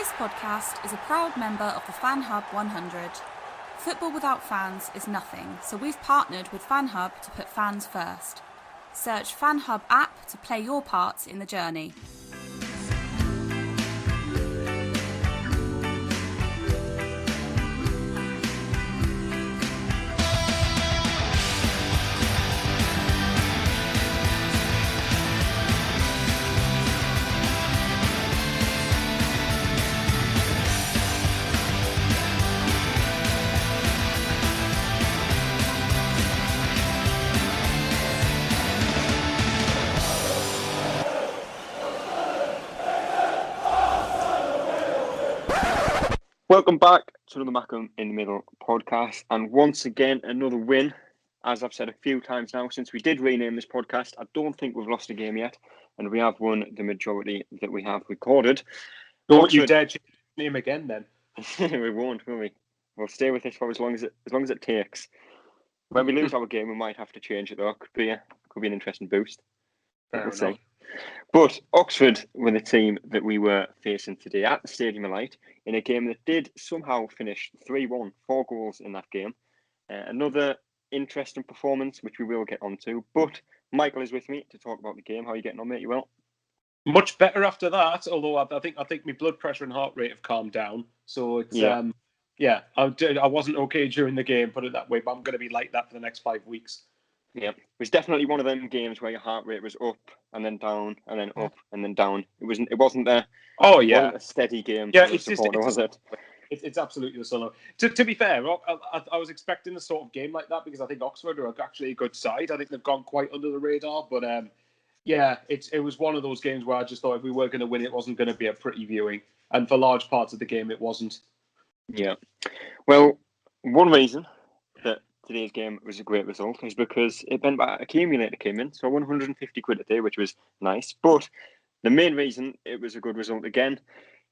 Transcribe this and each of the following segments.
This podcast is a proud member of the Fan Hub 100. Football without fans is nothing, so we've partnered with Fan Hub to put fans first. Search Fan Hub app to play your part in the journey. Welcome back to another Mackem in the Middle podcast, and once again another win. As I've said a few times now since we did rename this podcast, I don't think we've lost a game yet, and we have won the majority that we have recorded. Don't you dare change the name again, then? We won't, will we? We'll stay with this for as long as it takes. When we lose our game, we might have to change it though. Could be an interesting boost. We'll see. But Oxford were the team that we were facing today at the Stadium of Light in a game that did somehow finish 3-1, 4 goals in that game. Another interesting performance, which we will get onto. But Michael is with me to talk about the game. How are you getting on, mate? You well? Much better after that, although I think my blood pressure and heart rate have calmed down. So it's I wasn't okay during the game, put it that way, but I'm going to be like that for the next 5 weeks. Yeah, it was definitely one of them games where your heart rate was up and then down and then up and then down. It wasn't a steady game. Yeah, was it? It's absolutely the solo. To be fair, I was expecting a sort of game like that because I think Oxford are actually a good side. I think they've gone quite under the radar, but it was one of those games where I just thought if we were going to win, it wasn't going to be a pretty viewing, and for large parts of the game, it wasn't. Yeah, well, one reason that today's game was a great result is because it meant that accumulator came in, so 150 quid a day, which was nice. But the main reason it was a good result again,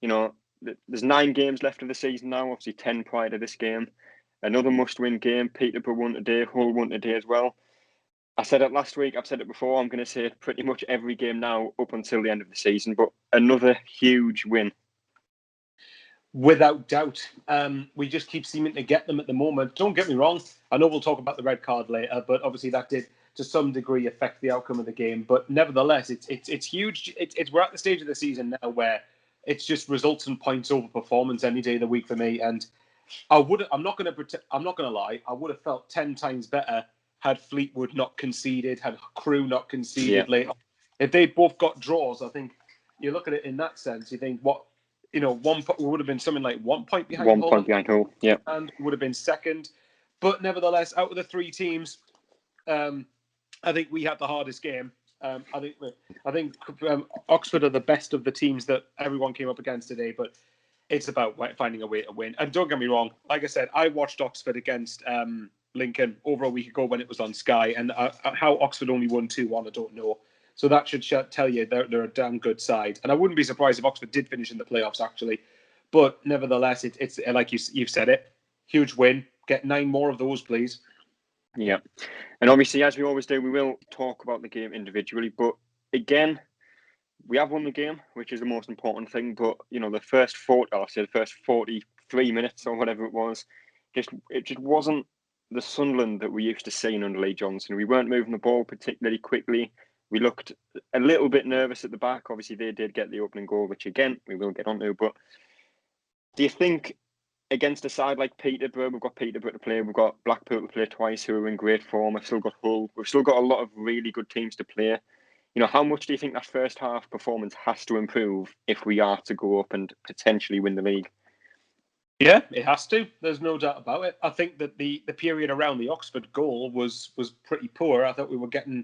there's 9 games left of the season now, obviously 10 prior to this game. Another must-win game. Peterborough won today, Hull won today as well. I said it last week, I've said it before, I'm going to say it pretty much every game now up until the end of the season, but another huge win. Without doubt. We just keep seeming to get them at the moment. Don't get me wrong. I know we'll talk about the red card later, but obviously that did to some degree affect the outcome of the game. But nevertheless, it's huge. We're at the stage of the season now where it's just results and points over performance any day of the week for me. And I'm not going to lie. I would have felt 10 times better had Fleetwood not conceded, had Crewe not conceded later. If they both got draws, I think you look at it in that sense. You think we would have been something like 1 point behind. 1 point behind Hull, yeah, and would have been second. But nevertheless, out of the 3 teams, I think we had the hardest game. I think Oxford are the best of the teams that everyone came up against today. But it's about finding a way to win. And don't get me wrong, like I said, I watched Oxford against Lincoln over a week ago when it was on Sky, and how Oxford only won 2-1, I don't know. So that should tell you they're a damn good side. And I wouldn't be surprised if Oxford did finish in the playoffs, actually. But nevertheless, it's like you've said it, huge win. Get 9 more of those, please. Yeah. And obviously, as we always do, we will talk about the game individually. But again, we have won the game, which is the most important thing. But, the first 43 minutes or whatever it was, it just wasn't the Sunderland that we used to see under Lee Johnson. We weren't moving the ball particularly quickly. We looked a little bit nervous at the back. Obviously, they did get the opening goal, which, again, we will get onto. But do you think against a side like Peterborough, we've got Peterborough to play, we've got Blackpool to play twice, who are in great form, we've still got Hull, we've still got a lot of really good teams to play. How much do you think that first half performance has to improve if we are to go up and potentially win the league? Yeah, it has to. There's no doubt about it. I think that the period around the Oxford goal was pretty poor. I thought we were getting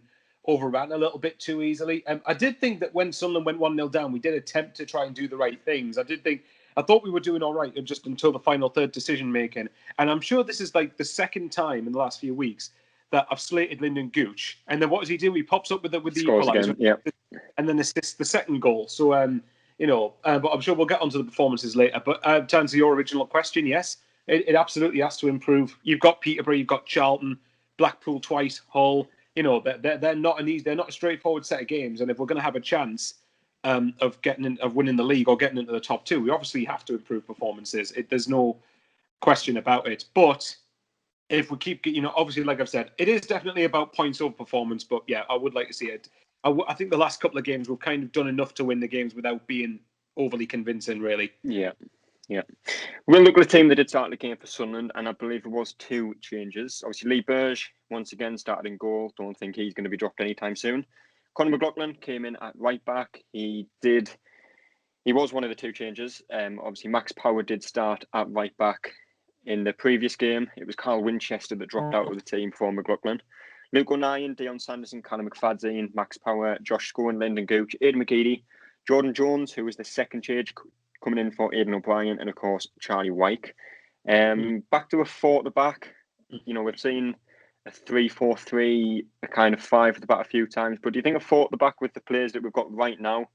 overran a little bit too easily. I did think that when Sunderland went 1-0 down, we did attempt to try and do the right things. I thought we were doing all right just until the final third decision making. And I'm sure this is like the second time in the last few weeks that I've slated Lyndon Gooch. And then what does he do? He pops up with the equaliser and then assists the second goal. So, but I'm sure we'll get onto the performances later. But to answer your original question, yes, it absolutely has to improve. You've got Peterborough, you've got Charlton, Blackpool twice, Hull. They're not a straightforward set of games. And if we're going to have a chance of winning the league or getting into the top two. We obviously have to improve performances. There's no question about it. But if we keep, obviously, like I've said, it is definitely about points over performance. But yeah, I would like to see it. I think the last couple of games we've kind of done enough to win the games without being overly convincing, really. Yeah. We'll look at the team that did start the game for Sunderland, and I believe there was 2 changes. Obviously, Lee Burge once again started in goal. Don't think he's going to be dropped anytime soon. Conor McLaughlin came in at right back. He was one of the 2 changes. Obviously, Max Power did start at right back in the previous game. It was Carl Winchester that dropped out of the team for McLaughlin. Luke O'Nien, Dion Sanderson, Callum McFadzean, Max Power, Josh Scowen, Lyndon Gooch, Aidan McGeady, Jordan Jones, who was the second change, coming in for Aidan O'Brien, and of course Charlie Wyke. Back to a 4 at the back. We've seen a 3-4-3, a kind of 5 at the back a few times. But do you think a 4 at the back with the players that we've got right now?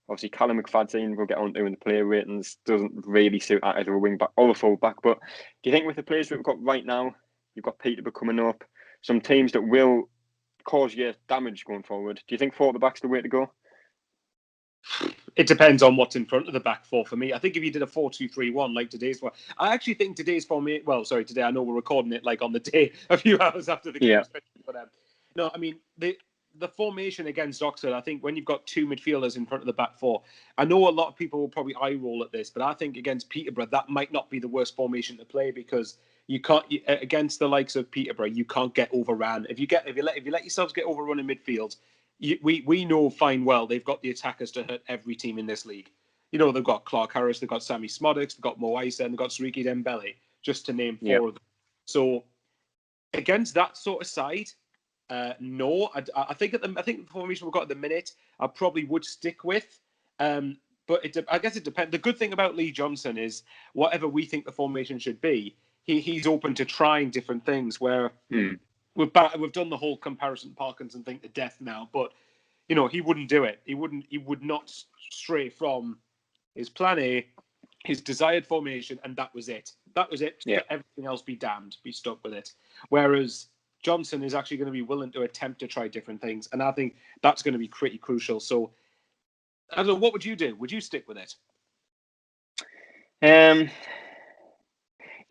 Obviously, Callum McFadzean, we'll get on to in the player ratings, doesn't really suit either a wing back or a full back. But do you think with the players that we've got right now, you've got Peterborough coming up, some teams that will cause you damage going forward, do you think 4 at the back's the way to go? It depends on what's in front of the back 4 for me. I think if you did a 4-2-3-1 like today's one, I actually think today's formation. Well, sorry, today I know we're recording it like on the day a few hours after the game. Yeah. But no, I mean the formation against Oxford. I think when you've got 2 midfielders in front of the back 4, I know a lot of people will probably eye roll at this, but I think against Peterborough that might not be the worst formation to play because you can't against the likes of Peterborough you can't get overran. If you let yourselves get overrun in midfield. We know fine well they've got the attackers to hurt every team in this league. They've got Clark Harris, they've got Sammy Smodics, they've got Mo Isa, and they've got Sariki Dembele, just to name 4 of them. So against that sort of side, no, I think the formation we've got at the minute, I probably would stick with. But I guess it depends. The good thing about Lee Johnson is whatever we think the formation should be, he's open to trying different things. Where we've done the whole comparison Parkinson thing to death now, but he wouldn't do it. He would not stray from his plan A, his desired formation, and that was it. That was it. Yeah. Everything else be damned, be stuck with it. Whereas Johnson is actually going to be willing to attempt to try different things, and I think that's going to be pretty crucial. So, I don't know, what would you do? Would you stick with it?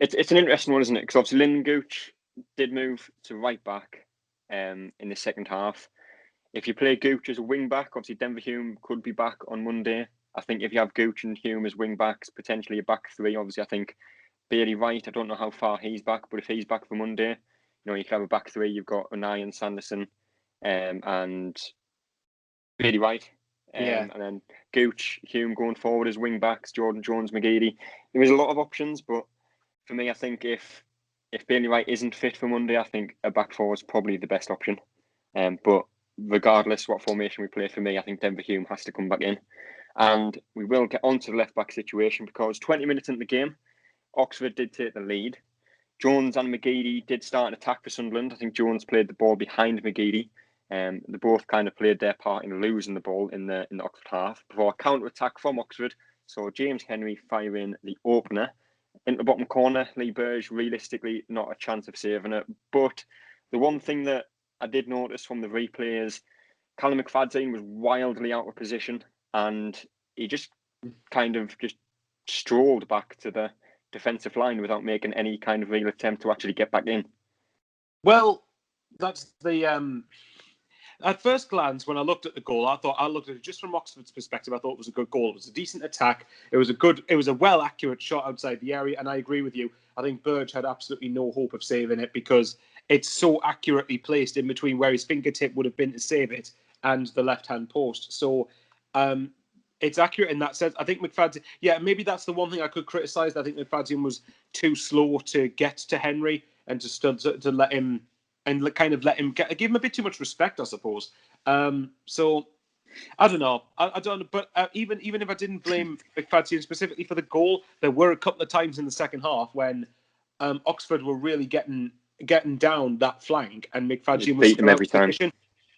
It's an interesting one, isn't it? Because obviously Lyndon Gooch did move to right back in the second half. If you play Gooch as a wing back, obviously Denver Hume could be back on Monday. I think if you have Gooch and Hume as wing backs, potentially a back 3. Obviously, I think Bailey Wright, I don't know how far he's back, but if he's back for Monday, you can have a back 3. You've got O'Nien, Sanderson, and Bailey Wright. And then Gooch, Hume going forward as wing backs, Jordan Jones, McGeady. There is a lot of options, but for me, I think if Bailey Wright isn't fit for Monday, I think a back 4 is probably the best option. But regardless what formation we play, for me, I think Denver Hume has to come back in. And we will get onto the left back situation because 20 minutes into the game, Oxford did take the lead. Jones and McGeady did start an attack for Sunderland. I think Jones played the ball behind McGeady. They both kind of played their part in losing the ball in the Oxford half before a counter attack from Oxford. So James Henry firing the opener into the bottom corner. Lee Burge, realistically, not a chance of saving it. But the one thing that I did notice from the replay is Callum McFadzean was wildly out of position and he just kind of just strolled back to the defensive line without making any kind of real attempt to actually get back in. Well, that's the at first glance, when I looked at the goal, I looked at it just from Oxford's perspective. I thought it was a good goal. It was a decent attack. It was a well accurate shot outside the area. And I agree with you. I think Burge had absolutely no hope of saving it because it's so accurately placed in between where his fingertip would have been to save it and the left-hand post. So it's accurate in that sense. I think McFadzean, maybe that's the one thing I could criticise. I think McFadzean was too slow to get to Henry and to let him and kind of let him give him a bit too much respect, I suppose. So I don't know. I don't. But even if I didn't blame McFadzean specifically for the goal, there were a couple of times in the second half when Oxford were really getting down that flank, and McFadzean was beat him every time.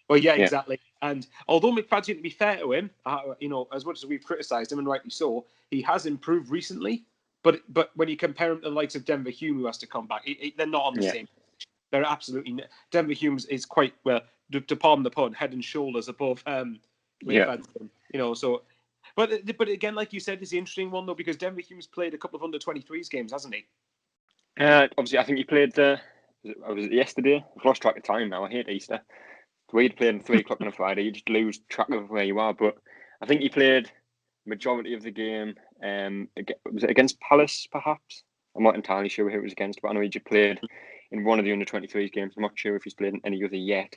Well, yeah, exactly. And although McFadzean, to be fair to him, as much as we've criticised him, and rightly so, he has improved recently. But when you compare him to the likes of Denver Hume, who has to come back, they're not on the same. They're absolutely Denver Hume is quite well, to pardon the pun, head and shoulders above McFadzean. So But again, like you said, it's the interesting one though, because Denver Hume's played a couple of under-23s games, hasn't he? Obviously, I think he played was it yesterday? I've lost track of time now. I hate Easter. The way he played at 3 o'clock on a Friday, you just lose track of where you are. But I think he played majority of the game. Was it against Palace, perhaps? I'm not entirely sure who it was against, but I know he just played in one of the under-23s games. I'm not sure if he's played in any other yet.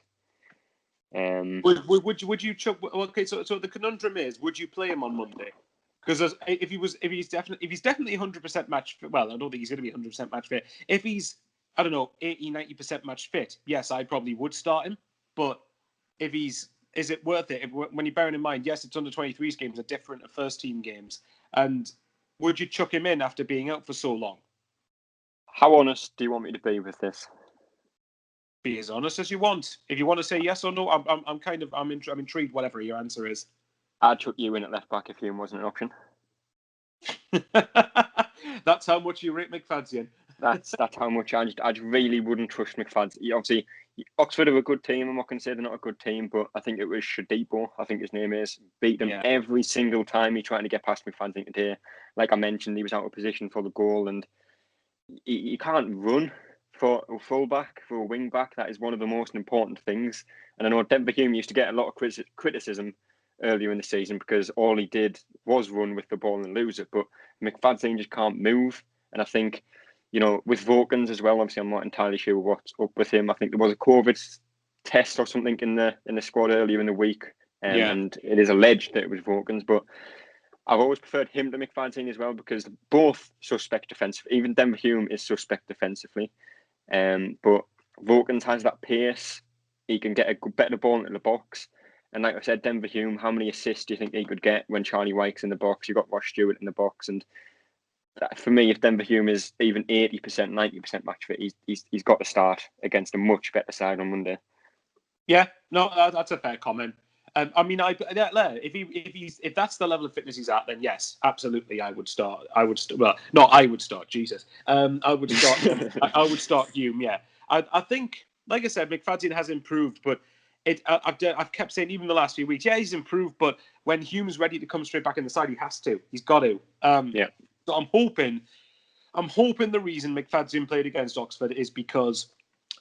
Would you chuck? Okay, so the conundrum is, would you play him on Monday? Because if he's definitely 100% match fit, well, I don't think he's going to be 100% match fit. If he's, I don't know, 80-90% match fit, yes, I probably would start him. But if he's, is it worth it? When you're bearing in mind, yes, it's under 23s games are different to first team games, and would you chuck him in after being out for so long? How honest do you want me to be with this? Be as honest as you want. If you want to say yes or no, I'm intrigued. Whatever your answer is. I'd chuck you in at left back if Hume wasn't an option. That's how much you rate McFadzean. That's how much I really wouldn't trust McFadzean. Obviously, Oxford are a good team. I'm not going to say they're not a good team, but I think it was Shadipo, I think his name is, beat them every single time he tried to get past McFadzean today. Like I mentioned, he was out of position for the goal, and he can't run for a fullback, for a wing back. That is one of the most important things. And I know Denver Hume used to get a lot of criticism earlier in the season because all he did was run with the ball and lose it. But McFadzean just can't move. And I think, with Vokins as well, obviously I'm not entirely sure what's up with him. I think there was a COVID test or something in the squad earlier in the week. And it is alleged that it was Vokins. But I've always preferred him to McFadzean as well because both suspect defensively. Even Denver Hume is suspect defensively. But Vokins has that pace. He can get a better ball into the box. And like I said, Denver Hume, how many assists do you think he could get when Charlie Wyke's in the box? You've got Ross Stewart in the box. And for me, if Denver Hume is even 80%, 90% match fit, he's got to start against a much better side on Monday. Yeah, no, that's a fair comment. If that's the level of fitness he's at, then yes, absolutely, I would start. I would start. Jesus, I would start. I would start Hume. Yeah, I think, like I said, McFadzean has improved, but I've kept saying even the last few weeks, yeah, he's improved. But when Hume's ready to come straight back in the side, he has to. He's got to. Yeah. So I'm hoping the reason McFadzean played against Oxford is because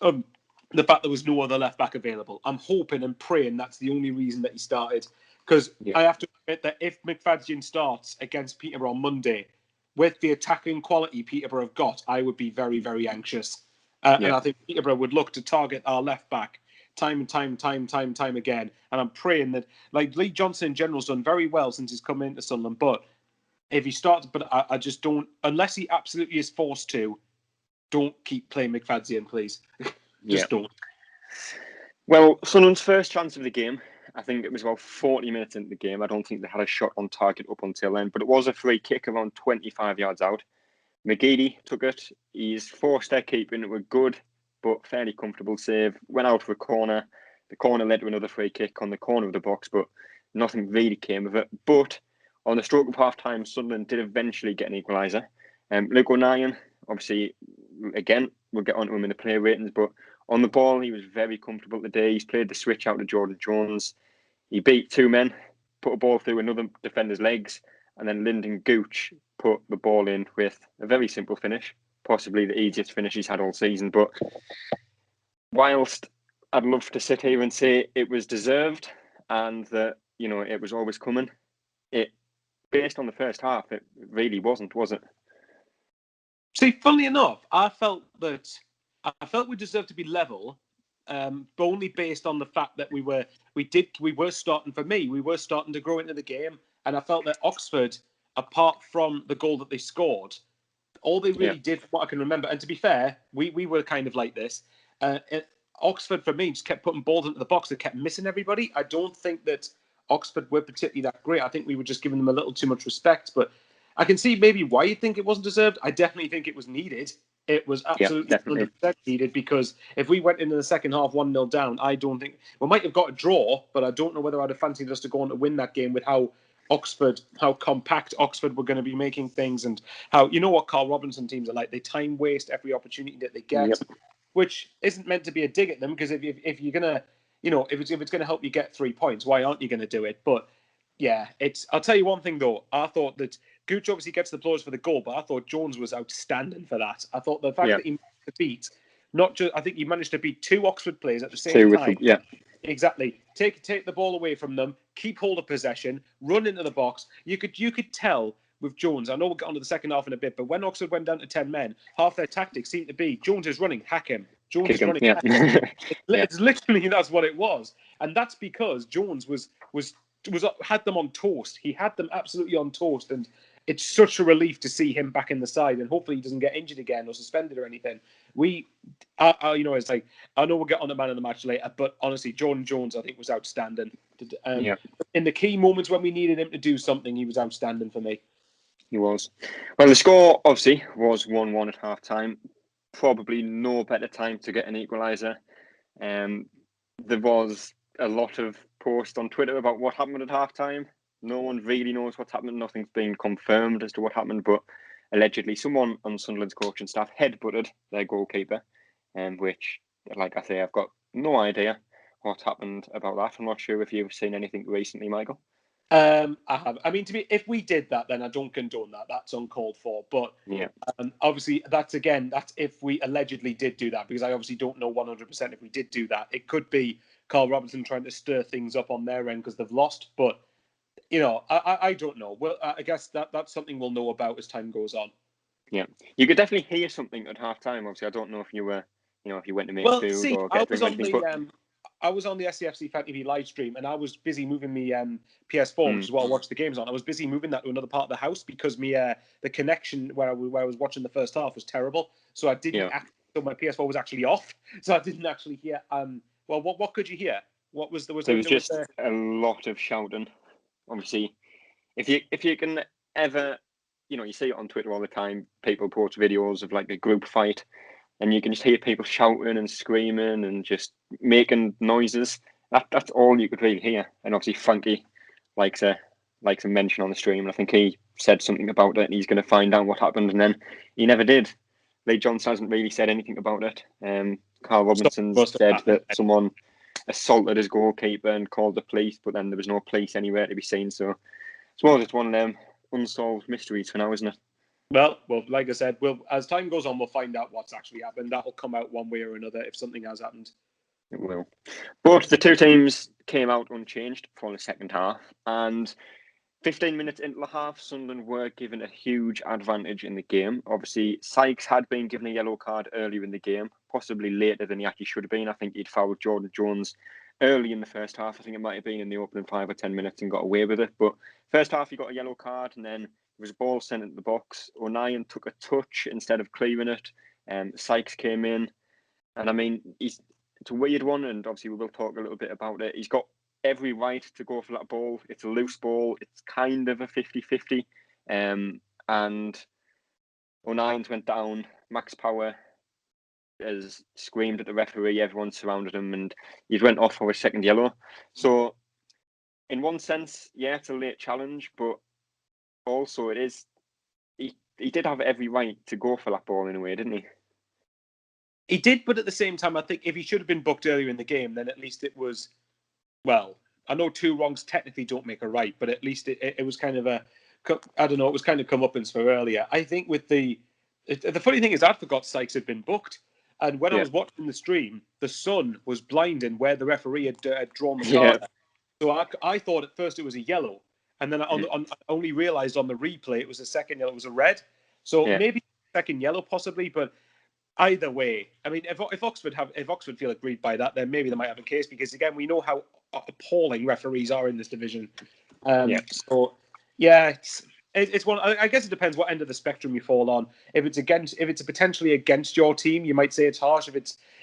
the fact there was no other left back available. I'm hoping and praying that's the only reason that he started. Because I have to admit that if McFadzean starts against Peterborough on Monday, with the attacking quality Peterborough have got, I would be very, very anxious. And I think Peterborough would look to target our left back time and time again. And I'm praying that, like, Lee Johnson in general has done very well since he's come into Sunderland. But if he starts, I just don't, unless he absolutely is forced to, don't keep playing McFadzean, please. Just don't. Well, Sunderland's first chance of the game, I think it was about 40 minutes into the game. I don't think they had a shot on target up until then, but it was a free kick around 25 yards out. McGeady took it. He's forced their keeper into a good but fairly comfortable save. Went out for a corner. The corner led to another free kick on the corner of the box, but nothing really came of it. But on the stroke of half-time, Sunderland did eventually get an equaliser. Luke O'Nien, obviously, again, we'll get onto him in the player ratings, but on the ball, he was very comfortable today. He's played the switch out to Jordan Jones. He beat two men, put a ball through another defender's legs, and then Lyndon Gooch put the ball in with a very simple finish, possibly the easiest finish he's had all season. But whilst I'd love to sit here and say it was deserved and that, it was always coming, based on the first half, it really wasn't, was it? See, funnily enough, I felt we deserved to be level, but only based on the fact that we were starting to grow into the game, and I felt that Oxford, apart from the goal that they scored, all they really did, from what I can remember, and to be fair, we were kind of like this. Oxford, for me, just kept putting balls into the box. They kept missing everybody. I don't think that Oxford were particularly that great. I think we were just giving them a little too much respect, but I can see maybe why you think it wasn't deserved. I definitely think it was needed. It was absolutely 100% needed, because if we went into the second half 1-0 down, I don't think we might have got a draw, but I don't know whether I'd have fancied us to go on to win that game with how compact Oxford were going to be making things, and how, what Carl Robinson teams are like. They time waste every opportunity that they get, which isn't meant to be a dig at them, because if you're gonna, if it's gonna help you get 3 points, why aren't you going to do it? But Yeah, I'll tell you one thing though. I thought that Gooch obviously gets the applause for the goal, but I thought Jones was outstanding for that. I thought the fact that he managed to beat I think he managed to beat 2 Oxford players at the same time. Exactly. Take the ball away from them, keep hold of possession, run into the box. You could tell with Jones. I know we'll get on to the second half in a bit, but when Oxford went down to 10 men, half their tactics seemed to be Jones is running, hack him. Jones Kick is him, running, yeah. hack him. It's literally that's what it was, and that's because Jones had them on toast. He had them absolutely on toast, and it's such a relief to see him back in the side, and hopefully he doesn't get injured again or suspended or anything. It's like I know we'll get on the man of the match later, but honestly, Jordan Jones I think was outstanding. In the key moments when we needed him to do something, he was outstanding for me. He was. Well, the score obviously was 1-1 at half time. Probably no better time to get an equaliser. There was a lot of posts on Twitter about what happened at half time. No one really knows what's happened. Nothing's been confirmed as to what happened, but allegedly someone on Sunderland's coaching staff headbutted their goalkeeper, which, like I say, I've got no idea what happened about that. I'm not sure if you've seen anything recently, Michael. I have. I mean, if we did that, then I don't condone that. That's uncalled for. But obviously, that's if we allegedly did do that, because I obviously don't know 100% if we did do that. It could be Carl Robinson trying to stir things up on their end because they've lost. But I don't know. Well, I guess that's something we'll know about as time goes on. Yeah, you could definitely hear something at half time. Obviously, I don't know if you were, if you went to make food or get a drink or anything. I was on the SAFC Fan TV live stream, and I was busy moving my PS4, which is what I watched the games on. I was busy moving that to another part of the house because the connection where I was watching the first half was terrible. So I didn't. So my PS4 was actually off, so I didn't actually hear. Well, what could you hear? What was there? There was just a lot of shouting. Obviously, if you can ever, you see it on Twitter all the time. People post videos of like a group fight, and you can just hear people shouting and screaming and just making noises. That's all you could really hear. And obviously Frankie likes a mention on the stream. And I think he said something about it and he's going to find out what happened. And then he never did. Lee Johnson hasn't really said anything about it. Carl Robinson said that someone assaulted his goalkeeper and called the police, but then there was no police anywhere to be seen. So I suppose it's one of them unsolved mysteries for now, isn't it? Well, like I said, as time goes on, we'll find out what's actually happened. That'll come out one way or another if something has happened. It will. But the two teams came out unchanged for the second half, and 15 minutes into the half, Sunderland were given a huge advantage in the game. Obviously, Sykes had been given a yellow card earlier in the game, possibly later than he actually should have been. I think he'd fouled Jordan Jones early in the first half. I think it might have been in the opening 5 or 10 minutes and got away with it. But first half, he got a yellow card, and then there was a ball sent into the box. O'Nien took a touch instead of clearing it. Sykes came in, and I mean, it's a weird one, and obviously we will talk a little bit about it. He's got every right to go for that ball. It's a loose ball. It's kind of a 50-50. And O'Nien's went down. Max Power has screamed at the referee. Everyone surrounded him, and he's went off for his second yellow. So, in one sense, yeah, it's a late challenge, but also it is. He did have every right to go for that ball in a way, didn't he? He did, but at the same time, I think if he should have been booked earlier in the game, then at least it was. Well, I know 2 wrongs technically don't make a right, but at least it was kind of I don't know, it was kind of comeuppance for earlier. I think with the funny thing is I forgot Sykes had been booked. And when I was watching the stream, the sun was blinding where the referee had drawn the card. Yeah. So I thought at first it was a yellow. And then I only realised on the replay it was a second yellow, it was a red. So maybe second yellow possibly, but either way, I mean, if Oxford feel aggrieved by that, then maybe they might have a case because again, we know how appalling referees are in this division. So yeah, it's one. I guess it depends what end of the spectrum you fall on. If it's potentially against your team, you might say it's harsh. If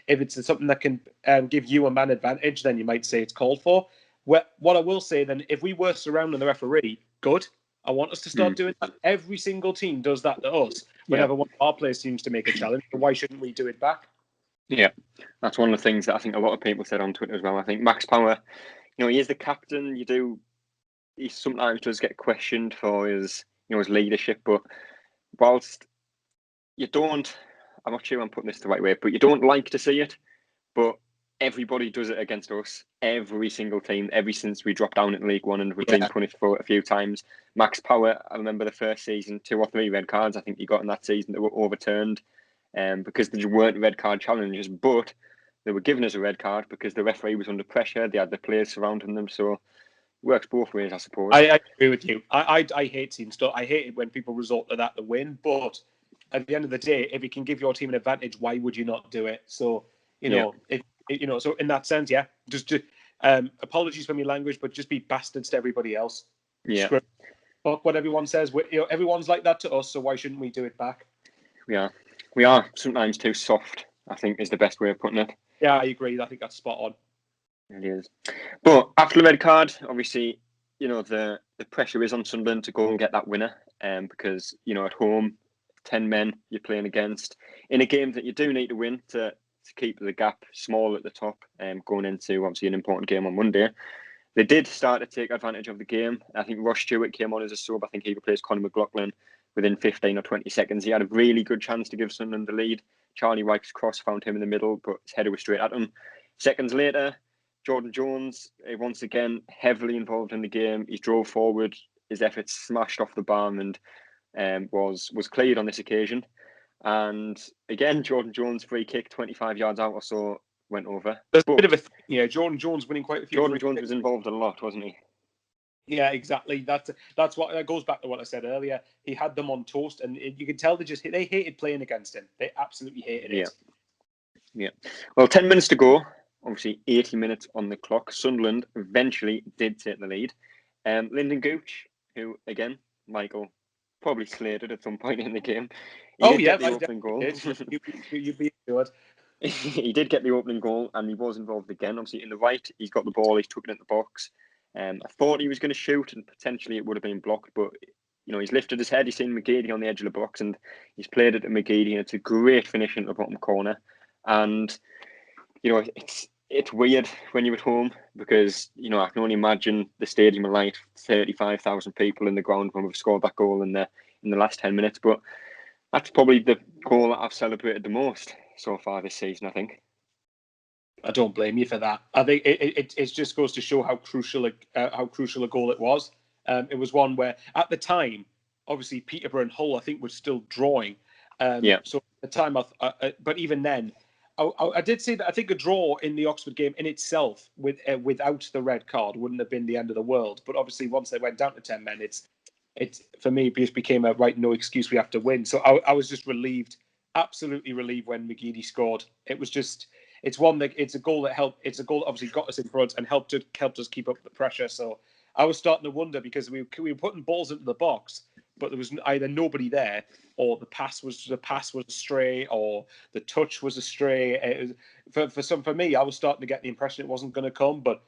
it's something that can give you a man advantage, then you might say it's called for. What I will say then, if we were surrounding the referee, good. I want us to start doing that. Every single team does that to us whenever one of our players seems to make a challenge. So why shouldn't we do it back? Yeah, that's one of the things that I think a lot of people said on Twitter as well. I think Max Power, he is the captain. He sometimes does get questioned for his leadership, but whilst you don't, I'm not sure I'm putting this the right way, but you don't like to see it, but everybody does it against us. Every single team, ever since we dropped down in League One and we've been punished for it a few times. Max Power, I remember the first season, 2 or 3 red cards I think he got in that season that were overturned because they weren't red card challenges, but they were giving us a red card because the referee was under pressure. They had the players surrounding them, so it works both ways, I suppose. I agree with you. I hate team stuff. I hate it when people resort to that to win, but at the end of the day, if it can give your team an advantage, why would you not do it? So, so in that sense, just apologies for my language, but just be bastards to everybody else. Yeah. Fuck what everyone says. Everyone's like that to us, so why shouldn't we do it back? We are sometimes too soft, I think is the best way of putting it. Yeah, I agree. I think that's spot on. It is. But after the red card, obviously, the pressure is on Sunderland to go and get that winner because, at home, 10 men you're playing against in a game that you do need to win to keep the gap small at the top going into, obviously, an important game on Monday. They did start to take advantage of the game. I think Ross Stewart came on as a sub. I think he replaced Conor McLaughlin within 15 or 20 seconds. He had a really good chance to give Sunderland the lead. Charlie White's cross found him in the middle, but his header was straight at him. Seconds later, Jordan Jones, once again, heavily involved in the game. He drove forward. His efforts smashed off the bar and was cleared on this occasion. And again, Jordan Jones' free kick, 25 yards out or so, went over. There's a bit of a Jordan Jones winning quite a few. Jordan Jones was involved a lot, wasn't he? Yeah, exactly. That's what that goes back to what I said earlier. He had them on toast, and you can tell they hated playing against him. They absolutely hated it. Yeah. Well, 10 minutes to go. Obviously, 80 minutes on the clock. Sunderland eventually did take the lead. Lyndon Gooch, who again, Michael probably slated at some point in the game. He did get the opening goal. You'd be good. He did get the opening goal, and he was involved again. Obviously, in the right, he's got the ball. He's took it in the box. I thought he was going to shoot, and potentially it would have been blocked, but he's lifted his head. He's seen McGeady on the edge of the box, and he's played it to McGeady, and it's a great finish into the bottom corner. And it's weird when you're at home because I can only imagine the stadium of light, 35,000 people in the ground when we've scored that goal in the last 10 minutes. But that's probably the goal that I've celebrated the most so far this season, I think. I don't blame you for that. I think it just goes to show how crucial a goal it was. It was one where, at the time, obviously Peterborough and Hull, I think, were still drawing. So at the time, but even then, I did say that I think a draw in the Oxford game in itself, without the red card, wouldn't have been the end of the world. But obviously, once they went down to 10 men, it for me just became a right, no excuse, we have to win. So I was just relieved, absolutely relieved when McGeady scored. It's a goal that helped. It's a goal that obviously got us in front and helped us keep up the pressure. So I was starting to wonder because we were putting balls into the box, but there was either nobody there, or the pass was astray, or the touch was astray. For me, I was starting to get the impression it wasn't going to come. But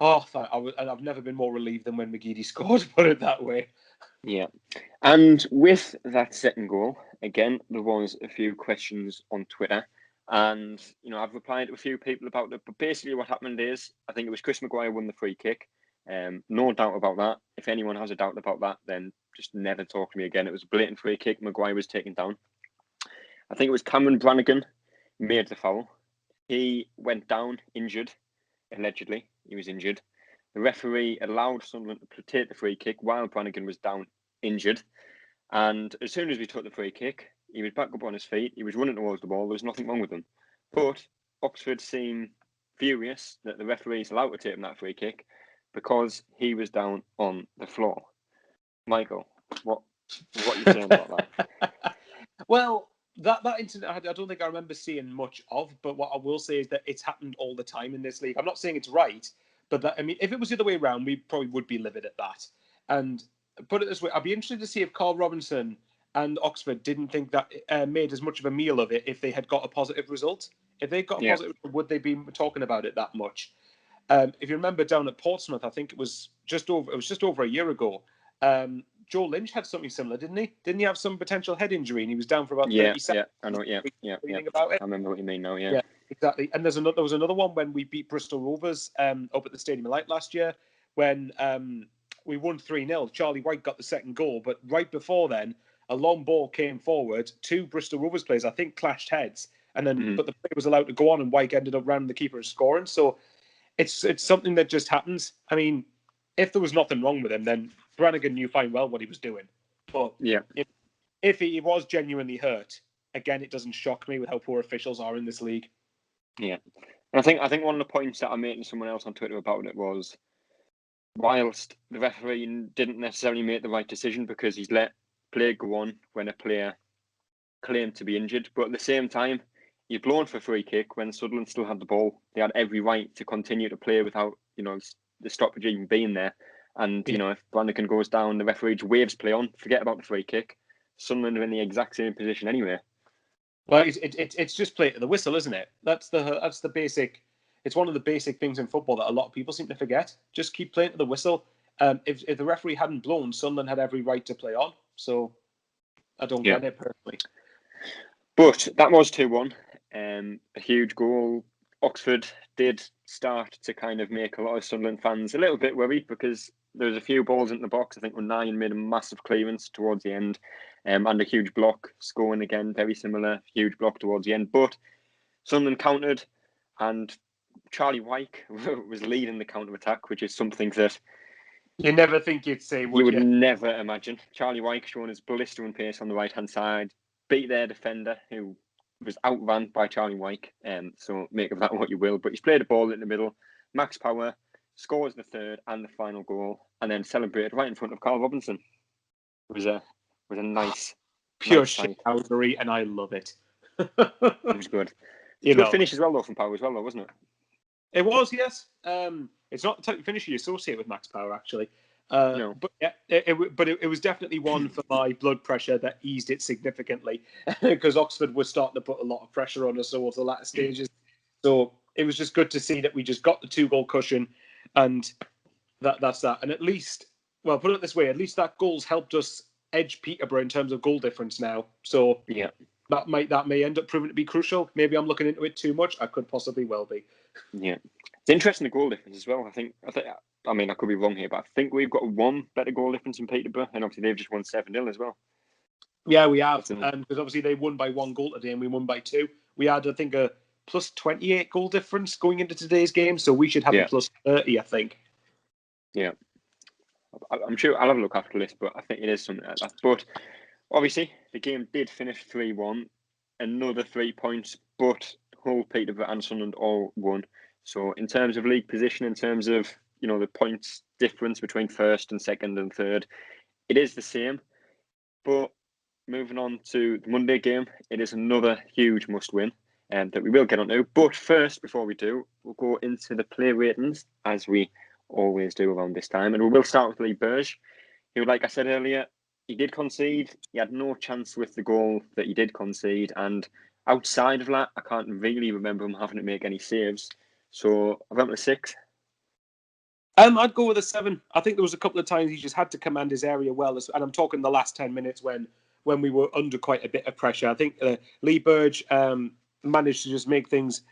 I've never been more relieved than when McGeady scored. Put it that way. Yeah, and with that second goal, again, there was a few questions on Twitter. And, I've replied to a few people about it. But basically what happened is, I think it was Chris Maguire won the free kick. No doubt about that. If anyone has a doubt about that, then just never talk to me again. It was a blatant free kick. Maguire was taken down. I think it was Cameron Brannigan made the foul. He went down injured, allegedly. He was injured. The referee allowed Sunderland to take the free kick while Brannigan was down injured. And as soon as we took the free kick, he was back up on his feet. He was running towards the ball. There was nothing wrong with him. But Oxford seemed furious that the referee's allowed to take him that free kick because he was down on the floor. Michael, what are you saying about that? Well, that incident, I don't think I remember seeing much of. But what I will say is that it's happened all the time in this league. I'm not saying it's right, but if it was the other way around, we probably would be livid at that. And put it this way, I'd be interested to see if Carl Robinson and Oxford didn't think that made as much of a meal of it if they had got a positive result. If they got a positive, would they be talking about it that much? If you remember down at Portsmouth, I think it was just over a year ago. Joe Lynch had something similar, didn't he? Didn't he have some potential head injury and he was down for about 30 seconds? Yeah, I know. Yeah. About it. I remember what you mean now. Yeah, exactly. And there was another one when we beat Bristol Rovers up at the Stadium of Light last year when we won 3-0. Charlie White got the second goal, but right before then, a long ball came forward. 2 Bristol Rovers players, I think, clashed heads, and then but the play was allowed to go on, and Wyke ended up rounding the keeper and scoring. So it's something that just happens. I mean, if there was nothing wrong with him, then Brannigan knew fine well what he was doing. But if he was genuinely hurt, again, it doesn't shock me with how poor officials are in this league. Yeah, and I think one of the points that I made to someone else on Twitter about it was, whilst the referee didn't necessarily make the right decision because he's let play go on when a player claimed to be injured, but at the same time, he's blown for a free kick when Sunderland still had the ball. They had every right to continue to play without, the stoppage even being there. And, if Brannigan goes down, the referee waves play on, forget about the free kick. Sunderland are in the exact same position anyway. Well, it's just play to the whistle, isn't it? That's the basic. It's one of the basic things in football that a lot of people seem to forget. Just keep playing to the whistle. If the referee hadn't blown, Sunderland had every right to play on. So I don't get it personally. But that was 2-1. A huge goal. Oxford did start to kind of make a lot of Sunderland fans a little bit worried because there was a few balls in the box. I think Ryan made a massive clearance towards the end, and a huge block. Scoring again, very similar, huge block towards the end. But Sunderland countered, and Charlie Wyke was leading the counter-attack, which is something that you never think you'd say, would you? You would never imagine. Charlie Wyke showing his blistering pace on the right-hand side, beat their defender, who was outrun by Charlie Wyke. So make of that what you will. But he's played the ball in the middle. Max Power scores the third and the final goal, and then celebrated right in front of Carl Robinson. It was a nice, pure nice shithousery, and I love it. It was good. Good finish as well, though, from Power as well, though, wasn't it? It was, yes. It's not the type of finish you associate with Max Power, actually. No. But yeah, it was definitely one for my blood pressure that eased it significantly because Oxford was starting to put a lot of pressure on us towards the latter stages. So it was just good to see that we just got the 2-goal cushion, and that's that. And at least, well, put it this way, at least that goal's helped us edge Peterborough in terms of goal difference now. So yeah, that may end up proving to be crucial. Maybe I'm looking into it too much. I could possibly well be. Yeah, it's interesting, the goal difference as well. I mean, I could be wrong here, but I think we've got one better goal difference in Peterborough, and obviously they've just won 7-0 as well. Yeah, we have, because obviously they won by 1 goal today, and we won by 2. We had, I think, a plus 28 goal difference going into today's game, so we should have a plus 30, I think. Yeah, I'm sure I'll have a look after this, but I think it is something like that. But obviously, the game did finish 3-1, another 3 points, but Hull, Peterborough, and Sunderland all won. So in terms of league position, in terms of the points difference between first and second and third, it is the same. But moving on to the Monday game, it is another huge must-win that we will get onto. But first, before we do, we'll go into the player ratings, as we always do around this time. And we will start with Lee Burge, who, like I said earlier, he did concede. He had no chance with the goal that he did concede. And outside of that, I can't really remember him having to make any saves. So I went with a 6. I'd go with a 7. I think there was a couple of times he just had to command his area well, and I'm talking the last 10 minutes when we were under quite a bit of pressure. I think Lee Burge managed to just make things,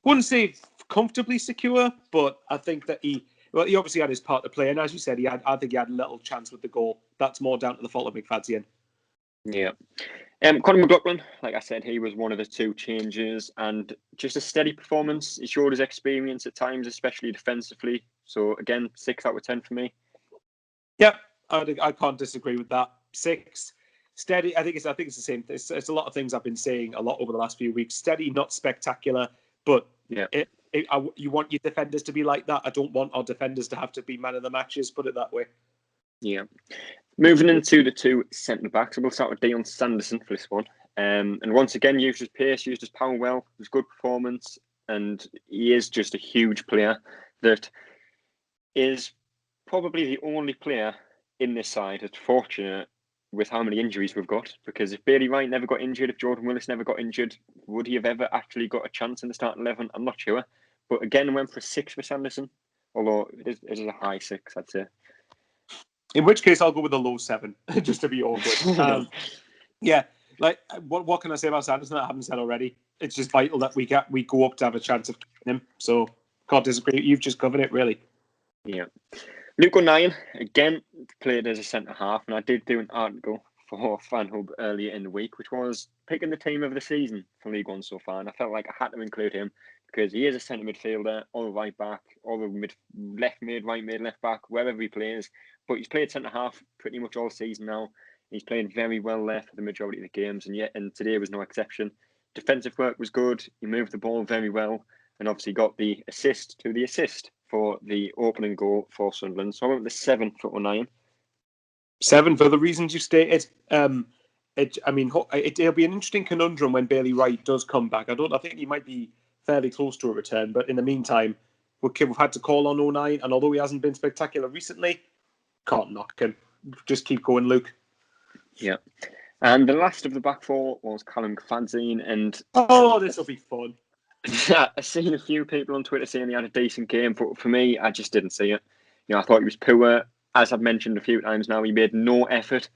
wouldn't say comfortably secure, but I think that he obviously had his part to play, and as you said, I think he had little chance with the goal. That's more down to the fault of McFadzean. Yeah. Conor McLaughlin, like I said, he was one of the 2 changes, and just a steady performance. He showed his experience at times, especially defensively. So again, 6 out of 10 for me. Yeah, I can't disagree with that. 6, steady. I think it's the same. It's a lot of things I've been saying a lot over the last few weeks. Steady, not spectacular, but you want your defenders to be like that. I don't want our defenders to have to be man of the matches. Put it that way. Yeah. Moving into the 2 centre-backs, we'll start with Dion Sanderson for this one. And once again, used his pace, used his power well. It was good performance, and he is just a huge player that is probably the only player in this side that's fortunate with how many injuries we've got. Because if Bailey Wright never got injured, if Jordan Willis never got injured, would he have ever actually got a chance in the starting 11? I'm not sure. But again, went for a 6 for Sanderson, although it is a high 6, I'd say. In which case, I'll go with a low 7, just to be awkward. Yeah, like what can I say about Sanderson that I haven't said already? It's just vital that we go up to have a chance of keeping him. So can't disagree. You've just covered it, really. Yeah. Luke O'Nien, again, played as a centre half, and I did do an article for FanHub earlier in the week, which was picking the team of the season for League One so far, and I felt like I had to include him because he is a centre midfielder, or right back, or the left mid, right mid, left back, wherever he plays. But he's played centre half pretty much all season now. He's playing very well there for the majority of the games, and today was no exception. Defensive work was good. He moved the ball very well, and obviously got the assist for the opening goal for Sunderland. So I went with the 7 for 09. 7 for the reasons you stated. It'll be an interesting conundrum when Bailey Wright does come back. I think he might be fairly close to a return, but in the meantime, we've had to call on 09, and although he hasn't been spectacular recently, can't knock him. Just keep going, Luke. Yeah. And the last of the back four was Callum Fadzine, and this will be fun. I've seen a few people on Twitter saying he had a decent game, but for me, I just didn't see it. I thought he was poor. As I've mentioned a few times now, he made no effort,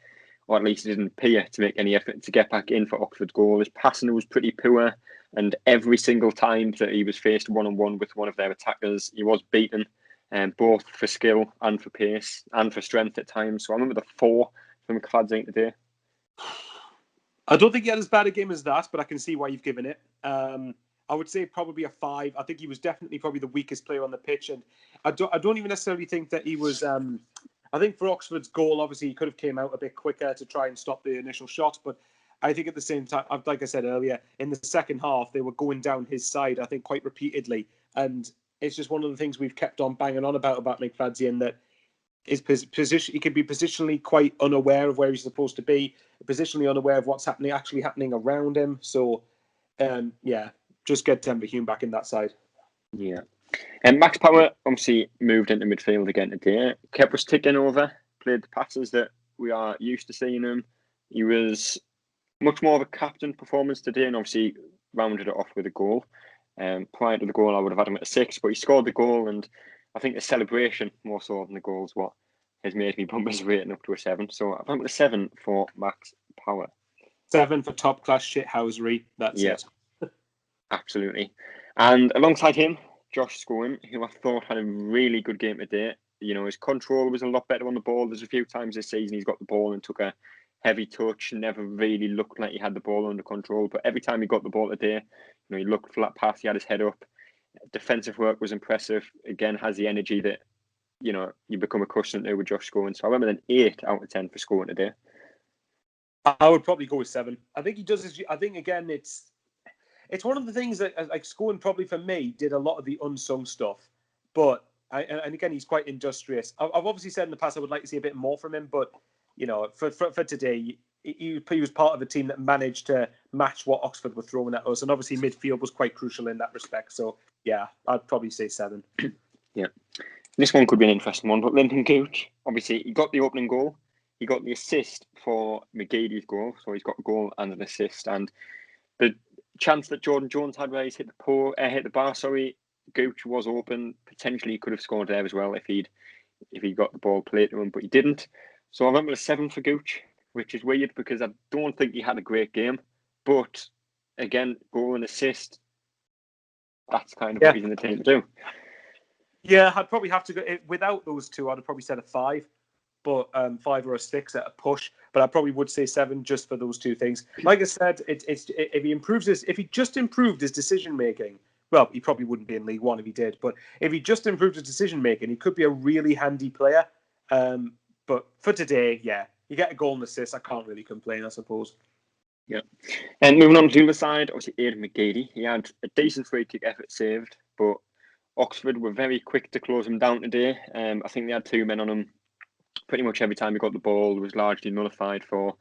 or at least he didn't appear to make any effort to get back in for Oxford goal. His passing was pretty poor, and every single time that he was faced one-on-one with one of their attackers, he was beaten, both for skill and for pace and for strength at times. So I remember the 4 from Fadzine today. I don't think he had as bad a game as that, but I can see why you've given it. I would say probably a 5. I think he was definitely probably the weakest player on the pitch, and I don't even necessarily think that he was. I think for Oxford's goal, obviously he could have came out a bit quicker to try and stop the initial shot, but I think at the same time, like I said earlier, in the second half they were going down his side, I think, quite repeatedly, and it's just one of the things we've kept on banging on about McFadzean, that his position, he can be positionally quite unaware of where he's supposed to be, positionally unaware of what's actually happening around him. So, just get Denver Hume back in that side. Yeah. And Max Power obviously moved into midfield again today. Kept us ticking over, played the passes that we are used to seeing him. He was much more of a captain performance today, and obviously rounded it off with a goal. Prior to the goal, I would have had him at a 6, but he scored the goal, and I think the celebration more so than the goal is what has made me bump his rating up to a 7. So I've went with a 7 for Max Power. 7 for top class shithousery. That's it. Absolutely. And alongside him, Josh Scowen, who I thought had a really good game today. His control was a lot better on the ball. There's a few times this season he's got the ball and took a heavy touch, never really looked like he had the ball under control. But every time he got the ball today, he looked flat pass, he had his head up. Defensive work was impressive. Again, has the energy that, you become accustomed to with Josh Scowen. So I went with an 8 out of 10 for Scowen today. I would probably go with 7. I think he does. I think, again, it's one of the things that, like, Scowen probably for me did a lot of the unsung stuff, but and again, he's quite industrious. I've obviously said in the past I would like to see a bit more from him, but for today, he was part of a team that managed to match what Oxford were throwing at us, and obviously midfield was quite crucial in that respect. So yeah, I'd probably say 7. Yeah, this one could be an interesting one, but Lyndon Gooch, obviously he got the opening goal, he got the assist for McGeady's goal, so he's got a goal and an assist, and the chance that Jordan Jones had where he's hit the bar, Gooch was open. Potentially he could have scored there as well if he got the ball played to him, but he didn't. So I went with a 7 for Gooch, which is weird because I don't think he had a great game. But again, goal and assist, that's kind of what he's in the team to do. Yeah, I'd probably have to go without those two. I'd have probably said a 5, but 5 or a 6 at a push. But I probably would say 7 just for those two things. Like I said, if he just improved his decision making, well, he probably wouldn't be in League One if he did. But if he just improved his decision making, he could be a really handy player. But for today, yeah, you get a goal and assist. I can't really complain, I suppose. Yeah. And moving on to the other side, obviously Aidan McGeady. He had a decent free kick effort saved, but Oxford were very quick to close him down today. I think they had 2 men on him. Pretty much every time he got the ball was largely nullified for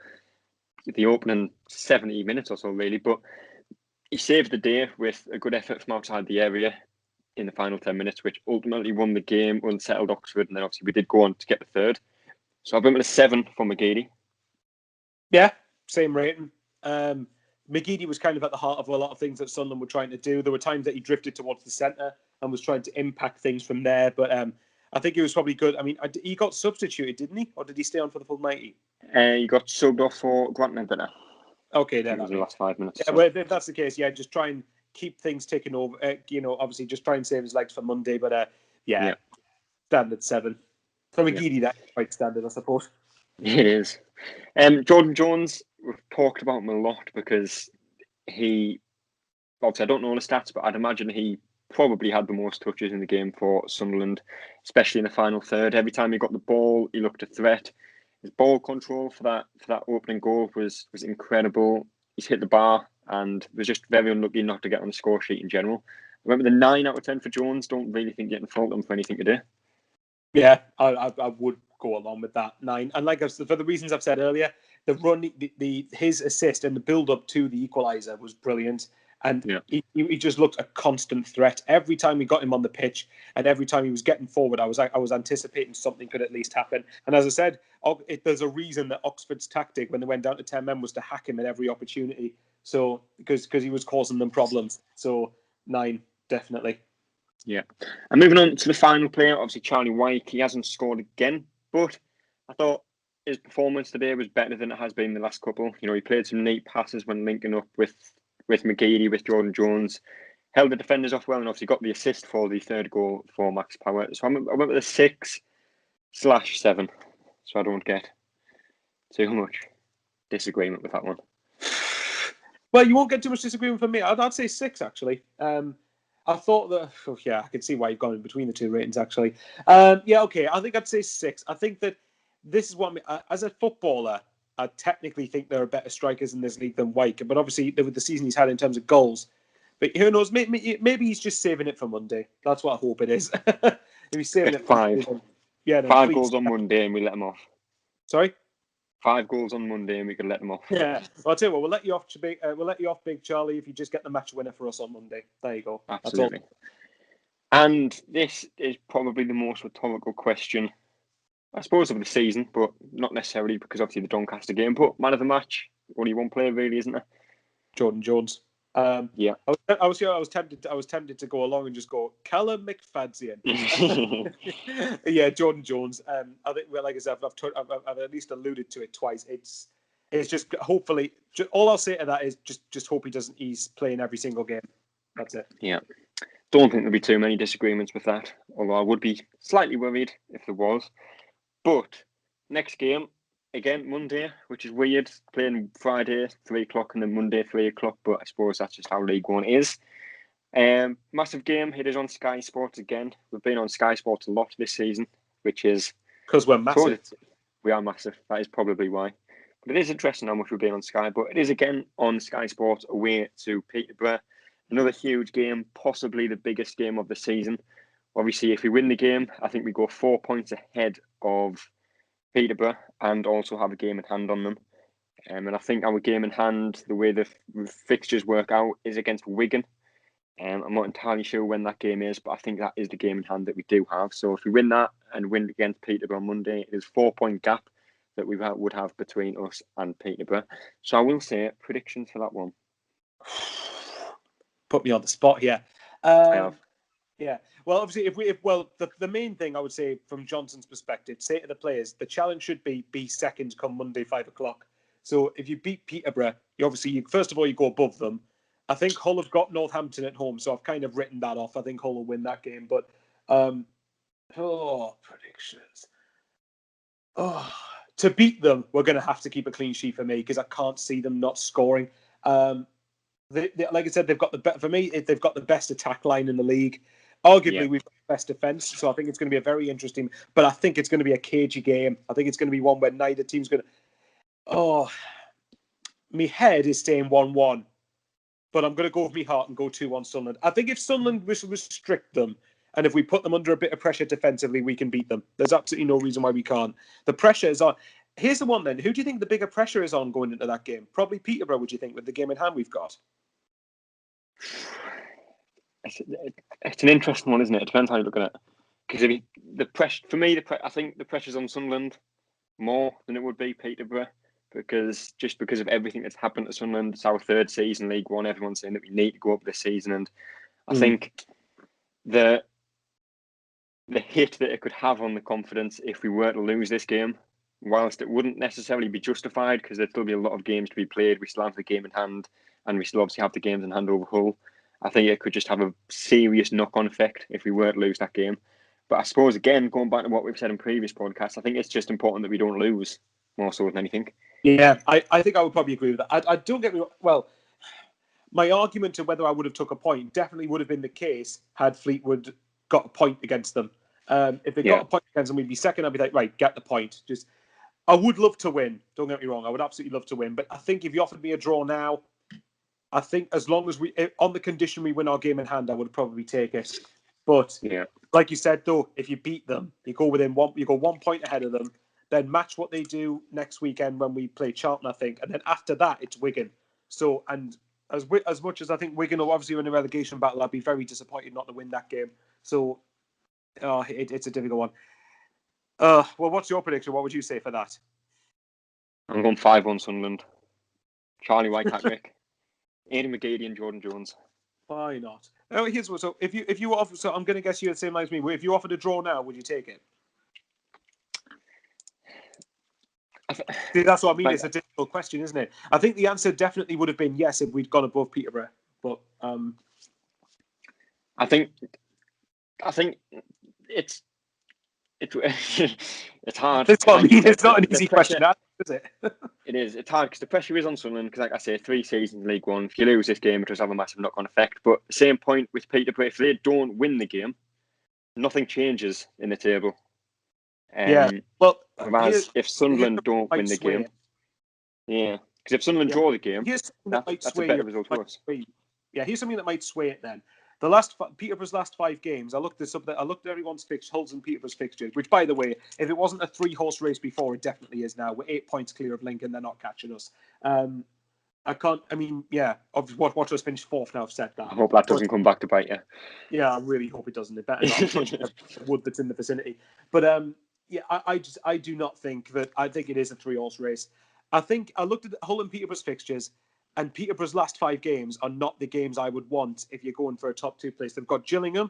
the opening 70 minutes or so, really. But he saved the day with a good effort from outside the area in the final 10 minutes, which ultimately won the game, unsettled Oxford, and then obviously we did go on to get the 3rd. So I've been with a 7 for McGeady. Yeah, same rating. McGeady was kind of at the heart of a lot of things that Sunderland were trying to do. There were times that he drifted towards the centre and was trying to impact things from there, but I think he was probably good. I mean, he got substituted, didn't he? Or did he stay on for the full 90? He got subbed off for Grant Medvedev. Okay, then. In the last 5 minutes. Yeah, well, if that's the case, yeah, just try and keep things ticking over. Obviously just try and save his legs for Monday, but standard 7. For McGeady, that's quite standard, I suppose. It is. Jordan Jones, we've talked about him a lot because he, obviously I don't know the stats, but I'd imagine he probably had the most touches in the game for Sunderland, especially in the final third. Every time he got the ball, he looked a threat. His ball control for that opening goal was incredible. He's hit the bar and was just very unlucky not to get on the score sheet in general. I remember the 9 out of 10 for Jones. Don't really think you can fault him for anything today. Yeah, I would go along with that 9. And like for the reasons I've said earlier, the run, his assist and the build up to the equaliser was brilliant. And he just looked a constant threat every time we got him on the pitch, and every time he was getting forward, I was anticipating something could at least happen. And as I said, there's a reason that Oxford's tactic when they went down to 10 men was to hack him at every opportunity. So because he was causing them problems. So 9 definitely. Yeah, and moving on to the final player, obviously Charlie Wyke. He hasn't scored again, but I thought his performance today was better than it has been the last couple. You know, he played some neat passes when linking up with McGeady, with Jordan Jones, held the defenders off well, and obviously got the assist for the third goal for Max Power. So I went with a 6/7, so I don't get too much disagreement with that one. Well, you won't get too much disagreement from me. I'd say 6 actually. I thought that, I can see why you've gone in between the two ratings, actually. Okay, I think I'd say 6. I think that this is what, as a footballer, I technically think there are better strikers in this league than Wyke, but obviously with the season he's had in terms of goals. But who knows, maybe he's just saving it for Monday. That's what I hope it is. If he's saving it for 5. Monday, 5 goals on Monday and we let him off. Sorry? 5 goals on Monday and we can let them off. Yeah, well, I'll tell you what, we'll let you off, Big Charlie, if you just get the match winner for us on Monday. There you go. Absolutely. And this is probably the most rhetorical question, I suppose, of the season, but not necessarily because obviously the Doncaster game. But man of the match, only one player really, isn't there? Jordan Jones. Yeah, I was tempted to go along and just go Callum McFadzean. Yeah, Jordan Jones. I think, well, like I said, I've at least alluded to it twice. It's just hopefully all I'll say to that is just hope he's playing every single game. That's it. Yeah, don't think there'll be too many disagreements with that. Although I would be slightly worried if there was. But next game. Again, Monday, which is weird, playing Friday, 3 o'clock, and then Monday, 3 o'clock, but I suppose that's just how League One is. Massive game. It is on Sky Sports again. We've been on Sky Sports a lot this season, which is... Because we're massive. We are massive. That is probably why. But it is interesting how much we've been on Sky, but it is again on Sky Sports away to Peterborough. Another huge game, possibly the biggest game of the season. Obviously, if we win the game, I think we go 4 points ahead of Peterborough and also have a game in hand on them. And I think our game in hand, the way the fixtures work out, is against Wigan. I'm not entirely sure when that game is, but I think that is the game in hand that we do have. So if we win that and win against Peterborough on Monday, it is 4 point gap that we would have between us and Peterborough. So I will say predictions for that one. Put me on the spot here. I have. Yeah. Well, obviously, the main thing I would say from Johnson's perspective, say to the players, the challenge should be second come Monday, 5 o'clock. So if you beat Peterborough, first of all, you go above them. I think Hull have got Northampton at home, so I've kind of written that off. I think Hull will win that game. But, predictions. To beat them, we're going to have to keep a clean sheet for me because I can't see them not scoring. Like I said, they've got the best attack line in the league. Arguably, we've got the best defence, so I think it's going to be a very interesting. But I think it's going to be a cagey game. I think it's going to be one where neither team's going to. My head is saying 1-1, but I'm going to go with my heart and go 2-1 Sunderland. I think if Sunderland restrict them, and if we put them under a bit of pressure defensively, we can beat them. There's absolutely no reason why we can't. The pressure is on. Here's the one then. Who do you think the bigger pressure is on going into that game? Probably Peterborough, would you think, with the game in hand we've got? It's an interesting one, isn't it? It depends how you look at it. Because the pressure for me, I think the pressure's on Sunderland more than it would be Peterborough, because of everything that's happened to Sunderland. It's our third season, League One. Everyone's saying that we need to go up this season, and I think the hit that it could have on the confidence if we were to lose this game, whilst it wouldn't necessarily be justified because there'd still be a lot of games to be played, we still have the game in hand, and we still obviously have the games in hand over Hull. I think it could just have a serious knock-on effect if we were to lose that game. But I suppose, again, going back to what we've said in previous podcasts, I think it's just important that we don't lose more so than anything. Yeah, I think I would probably agree with that. I don't get me wrong. Well, my argument to whether I would have took a point definitely would have been the case had Fleetwood got a point against them. If they got a point against them, we'd be second. I'd be like, right, get the point. Just, I would love to win. Don't get me wrong. I would absolutely love to win. But I think if you offered me a draw now, I think as long as on the condition we win our game in hand, I would probably take it. But like you said, though, if you beat them, you go 1 point ahead of them. Then match what they do next weekend when we play Charlton, I think, and then after that it's Wigan. So, and as much as I think Wigan will obviously win a relegation battle, I'd be very disappointed not to win that game. So, it's a difficult one. Well, what's your prediction? What would you say for that? I'm going 5-1 Sunderland. Charlie White hat-trick. Aidan McGeady and Jordan Jones. Why not? Oh, here's what. So if you offer, so I'm going to guess you're the same line as me. If you offered a draw now, would you take it? See, that's what I mean. It's a difficult question, isn't it? I think the answer definitely would have been yes if we'd gone above Peterborough. But I think it's it's hard. That's what I mean. It's not an easy question, is it? It is. It's hard because the pressure is on Sunderland. Because, like I say, 3 seasons in League One. If you lose this game, it does have a massive knock-on effect. But same point with Peterborough. If they don't win the game, nothing changes in the table. Well, whereas if Sunderland don't win the game, because if Sunderland draw the game, that's a better result for us. Yeah, here's something that might sway it then. Peterborough's last 5 games, I looked at everyone's fixtures, Hull's and Peterborough's fixtures, which, by the way, if it wasn't a 3-horse race before, it definitely is now. We're 8 points clear of Lincoln. They're not catching us. Watch us finish 4th now. I've said that. I hope that doesn't come back to bite you. Yeah, I really hope it doesn't. It better not. I'm touching the wood that's in the vicinity. But I do not think that. I think it is a 3-horse race. I think I looked at Hull and Peterborough's fixtures, and Peterborough's last 5 games are not the games I would want if you're going for a top 2 place. They've got Gillingham,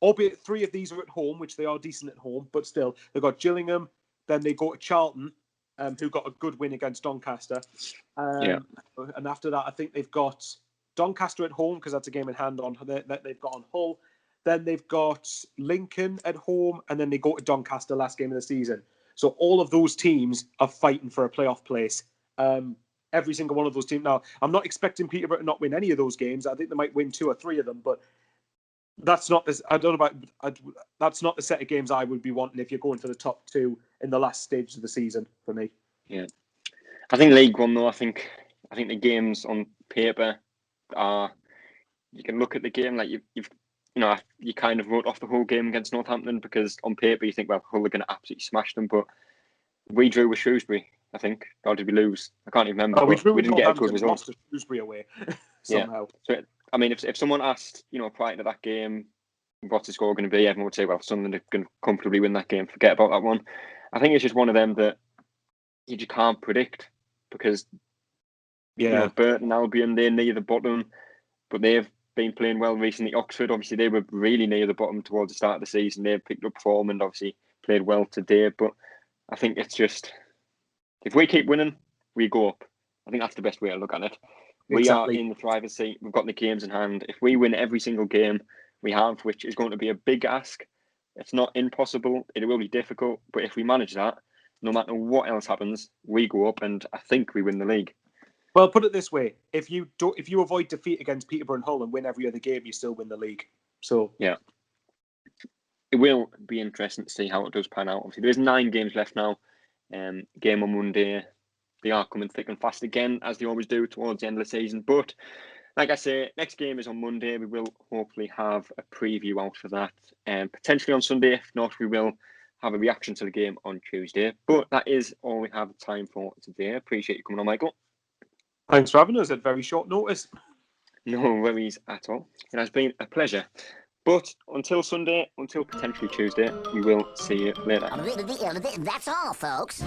albeit 3 of these are at home, which they are decent at home, but still they've got Gillingham. Then they go to Charlton, who got a good win against Doncaster, and after that I think they've got Doncaster at home because that's a game in hand on that they've got on Hull. Then they've got Lincoln at home, and then they go to Doncaster last game of the season. So all of those teams are fighting for a playoff place. Every single one of those teams. Now, I'm not expecting Peterborough to not win any of those games. I think they might win 2 or 3 of them, but that's not this. I don't know about. That's not the set of games I would be wanting if you're going for the top 2 in the last stages of the season for me. Yeah, I think League One though. I think the games on paper are. You can look at the game like you kind of wrote off the whole game against Northampton because on paper you think, well, Hull are going to absolutely smash them, but we drew with Shrewsbury, I think. Or did we lose? I can't even remember. We didn't get a good result. Lost to Shrewsbury away somehow. Yeah. So, I mean, if someone asked, prior to that game, what's the score going to be, everyone would say, well, Sunderland are going to comfortably win that game. Forget about that one. I think it's just one of them that you just can't predict because, Burton, Albion, they're near the bottom, but they've been playing well recently. Oxford, obviously, they were really near the bottom towards the start of the season. They picked up form and obviously played well today. But I think it's just, if we keep winning, we go up. I think that's the best way to look at it. We are in the driver's seat. We've got the games in hand. If we win every single game we have, which is going to be a big ask, it's not impossible. It will be difficult. But if we manage that, no matter what else happens, we go up and I think we win the league. Well, put it this way: if you avoid defeat against Peterborough and Hull and win every other game, you still win the league. So yeah, it will be interesting to see how it does pan out. Obviously, there is 9 games left now. Game on Monday. They are coming thick and fast again, as they always do towards the end of the season. But like I say, next game is on Monday. We will hopefully have a preview out for that, and potentially on Sunday. If not, we will have a reaction to the game on Tuesday. But that is all we have time for today. Appreciate you coming on, Michael. Thanks for having us at very short notice. No worries at all. It has been a pleasure. But until Sunday, until potentially Tuesday, we will see you later. That's all, folks.